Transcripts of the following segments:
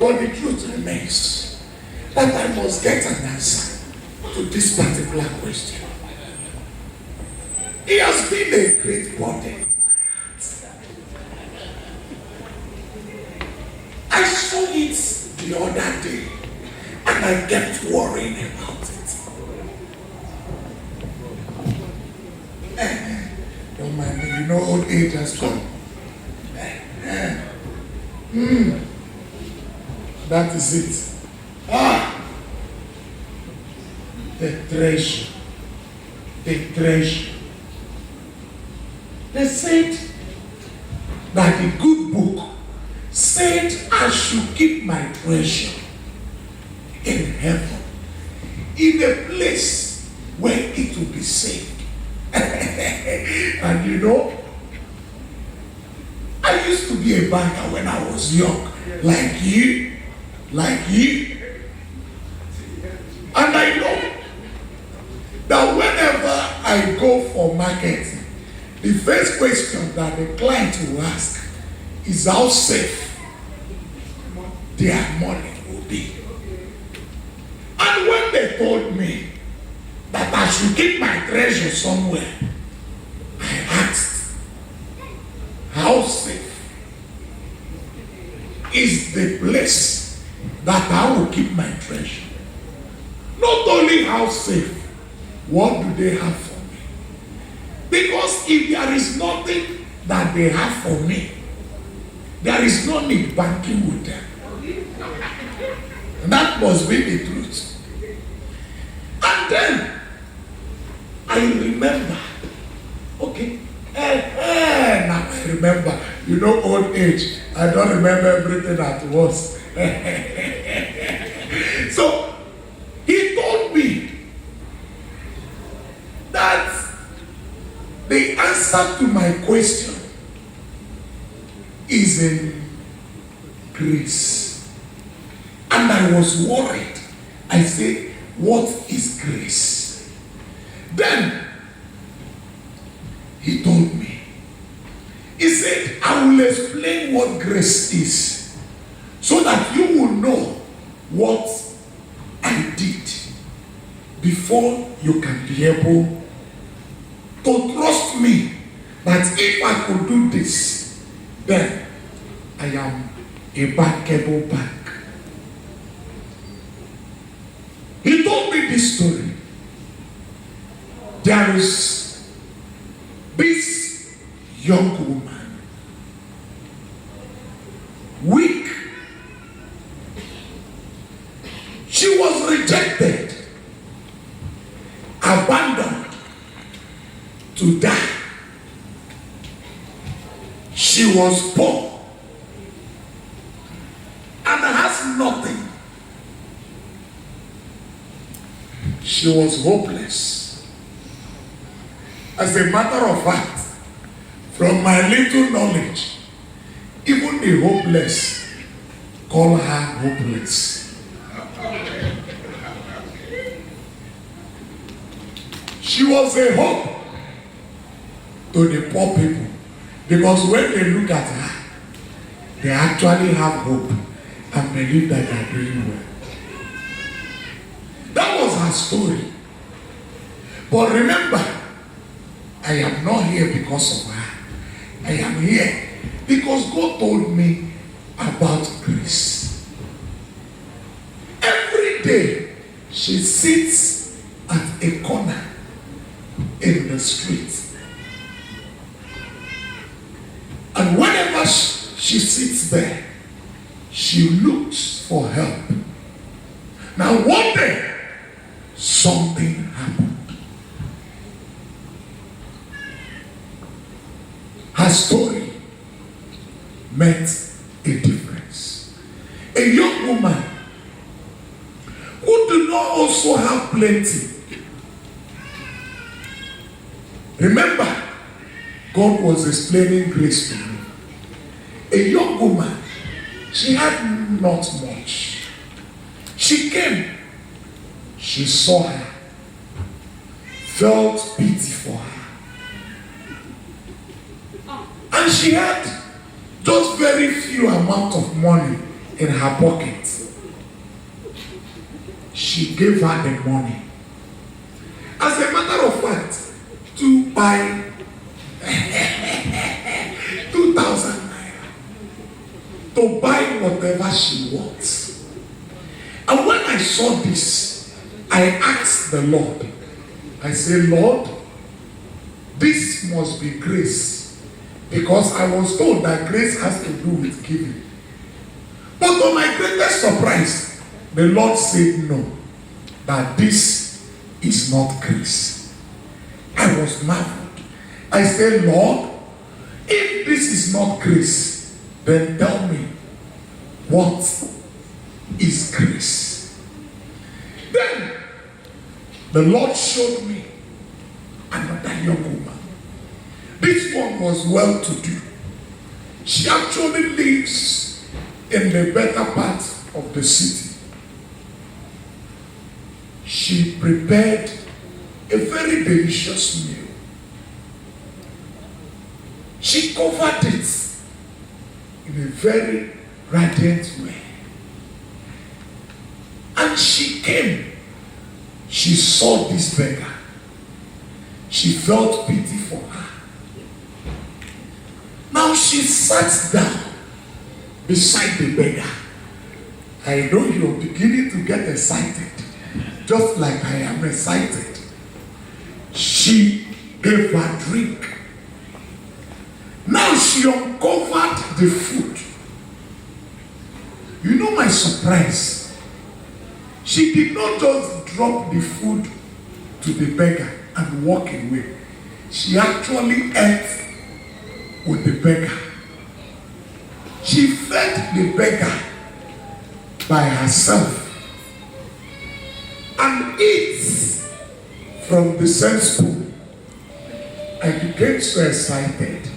But the truth remains that I must get an answer to this particular question. He has been a great burden. I saw it the other day and I kept worrying about it. Don't mind me, you know old age has come. That is it. The treasure. The treasure. They said that the good book said I should keep my treasure in heaven, in a place where it will be safe. And you know, I used to be a banker when I was young, like you. And I know that whenever I go for marketing, the first question that the client will ask is how safe their money will be. And when they told me that I should keep my treasure somewhere, I asked, how safe is the place that I will keep my treasure? Not only how safe, what do they have for me? Because if there is nothing that they have for me, there is no need banking with them. And that must be the truth. And then I remember, okay, now I remember, you know, old age, I don't remember everything at once. So he told me that the answer to my question is in grace. And I was worried. I said, what is grace? Then he told me. He said, I will explain what grace is so that you will know what I did before you can be able to trust me that if I could do this, then I am a bankable bank. He told me this story. There is this young woman, weak. She was rejected, abandoned to die. She was poor and has nothing. She was hopeless. As a matter of fact, from my little knowledge, even the hopeless call her hopeless. She was a hope to the poor people, because when they look at her, they actually have hope and believe that they are doing well. That was her story. But remember, I am not here because of her. I am here because God told me about grace. Every day, she sits at a corner in the street. And whenever she sits there, she looks for help. Now one day, something happened. Her story meant a difference. A young woman who did not also have plenty. Remember, God was explaining grace to me. A young woman, she had not much. She came, she saw her, felt pity for her. And she had just very few amount of money in her pocket. She gave her the money. As a matter of fact, to buy 2,000 naira, to buy whatever she wants. And when I saw this, I asked the Lord, I said, Lord, this must be grace, because I was told that grace has to do with giving. But to my greatest surprise, the Lord said no, that this is not grace. I was marveled. I said, Lord, if this is not grace, then tell me, what is grace? Then the Lord showed me another young woman. This one was well-to-do. She actually lives in the better part of the city. She prepared a very delicious meal. She covered it in a very radiant way. And she came. She saw this beggar. She felt pity for her. Now she sat down beside the beggar. I know you're beginning to get excited, just like I am excited. She gave her drink. Now she uncovered the food. You know my surprise? She did not just drop the food to the beggar and walk away. She actually ate with the beggar. She fed the beggar by herself and ate from the same spoon. I became so excited,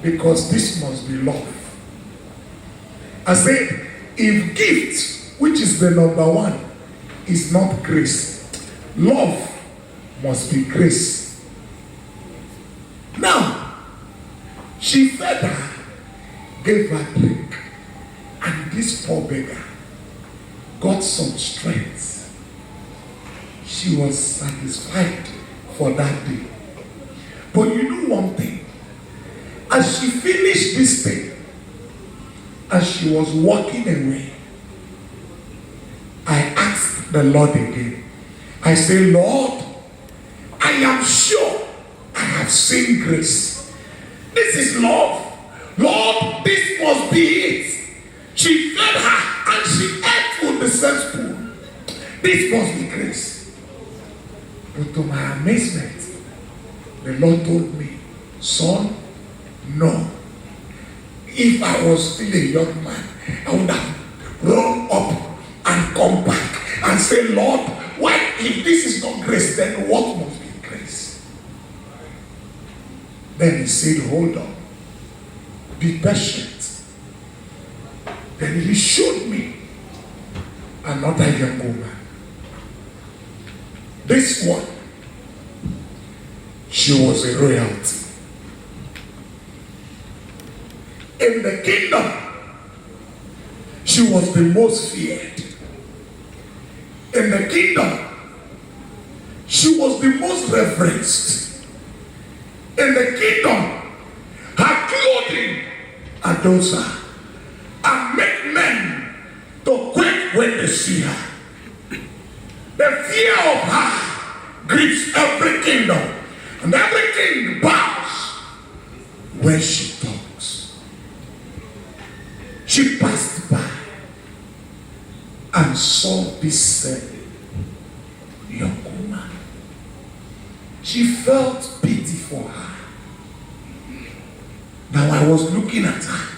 because this must be love. I said, if gift, which is the number one, is not grace, love must be grace. Now, she fed her, gave her drink, and this poor beggar got some strength. She was satisfied for that day. But you know one thing? As she finished this thing, as she was walking away, I asked the Lord again. I say, Lord, I am sure I have seen grace. This is love. Lord, this must be it. She fed her and she ate with the same spoon. This must be grace. But to my amazement, the Lord told me, son, no. If I was still a young man, I would have run up and come back and say, Lord, why, if this is not grace, then what must be grace? Then he said, hold on, be patient. Then he showed me another young woman. This one, she was a royalty. In the kingdom, she was the most feared. In the kingdom, she was the most reverenced. In the kingdom, her clothing adorns her and make men to quake when they see her. The fear of her grips every kingdom, and every king bows when she talks. She passed by and saw this young woman. She felt pity for her. Now I was looking at her.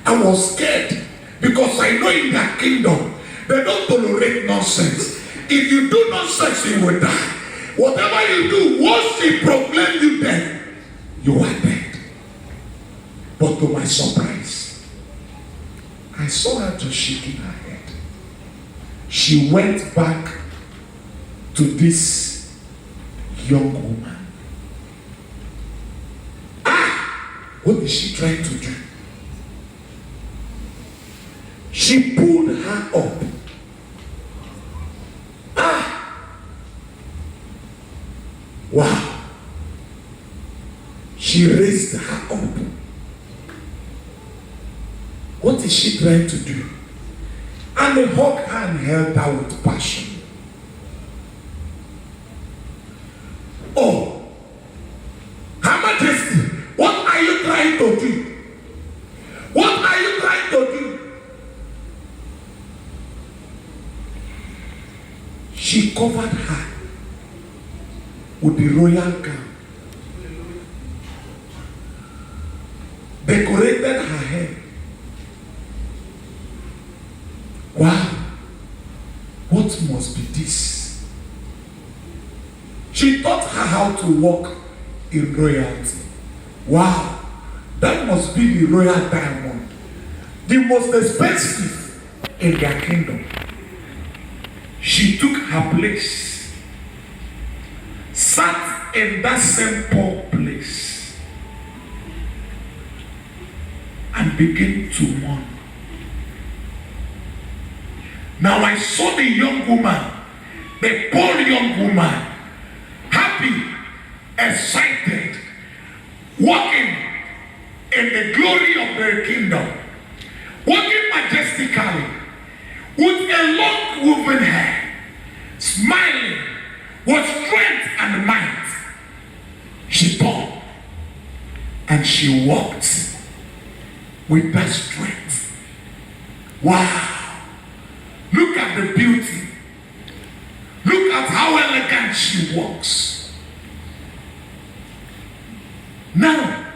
I was scared, because I know in their kingdom they don't tolerate nonsense. If you do nonsense, you will die. Whatever you do, once he proclaims you dead, you are dead. But to my surprise, I saw her just shaking her head. She went back to this young woman. What is she trying to do? She pulled her up. Wow. She raised her up. What is she trying to do? And the hug her and held her with passion. Oh, Her Majesty, what are you trying to do? What are you trying to do? She covered her with the royal gown, decorated her hair. Wow, what must be this? She taught her how to walk in royalty. Wow, that must be the royal diamond, the most expensive in their kingdom. She took her place, sat in that same poor place, and began to mourn. Now I saw the young woman, the poor young woman, happy, excited, walking in the glory of their kingdom, walking majestically, with a long woven hair, smiling with strength and might. She turned and she walked with that strength. Wow. Look at the beauty. Look at how elegant she walks. Now,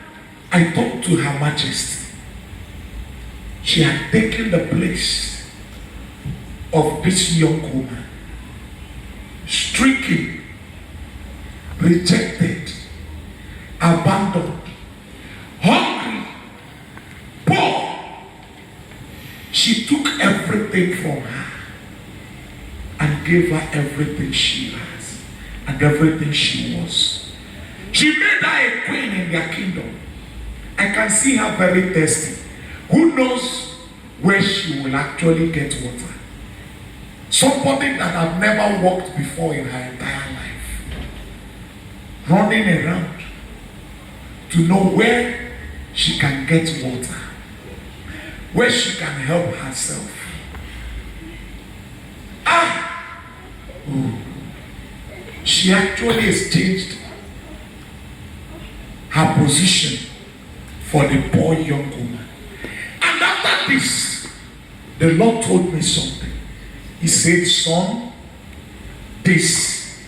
I talk to Her Majesty. She had taken the place of this young woman, stricken, rejected, abandoned, hungry, poor. She took everything from her and gave her everything she has and everything she was. She made her a queen in their kingdom. I can see her very thirsty. Who knows where she will actually get water? Somebody that had never walked before in her entire life, running around to know where she can get water, where she can help herself. She actually exchanged her position for the poor young woman. And after this, the Lord told me something. He said, son, this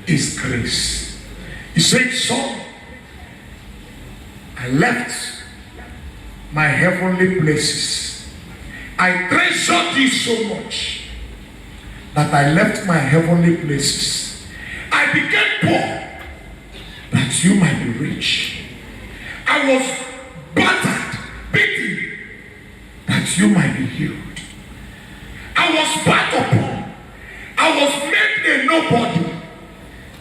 is grace. He said, son, I left my heavenly places. I treasured you so much that I left my heavenly places. I became poor that you might be rich. I was battered, beaten, that you might be healed. I was spat upon. I was made a nobody,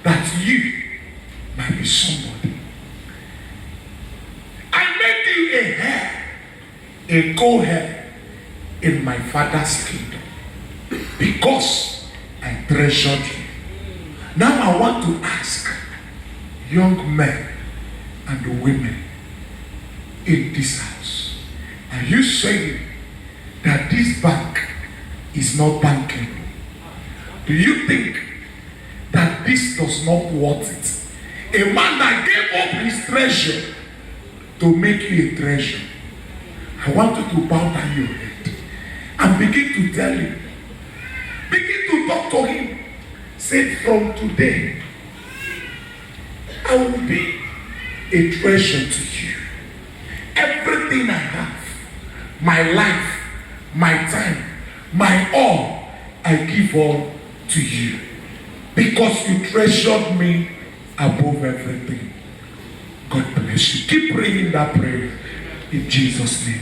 that you might be somebody. I made you a heir, a co-heir in my Father's kingdom, because I treasured you. Now I want to ask young men and women in this house, are you saying that this bank is not bankable? Do you think that this does not worth it? A man that gave up his treasure to make you a treasure. I want you to bow down your head and begin to tell him. Begin to talk to him. Say, from today, I will be a treasure to you. Everything I have, my life, my time, my all, I give all to you. Because you treasured me above everything. God bless you. Keep praying that prayer in Jesus' name.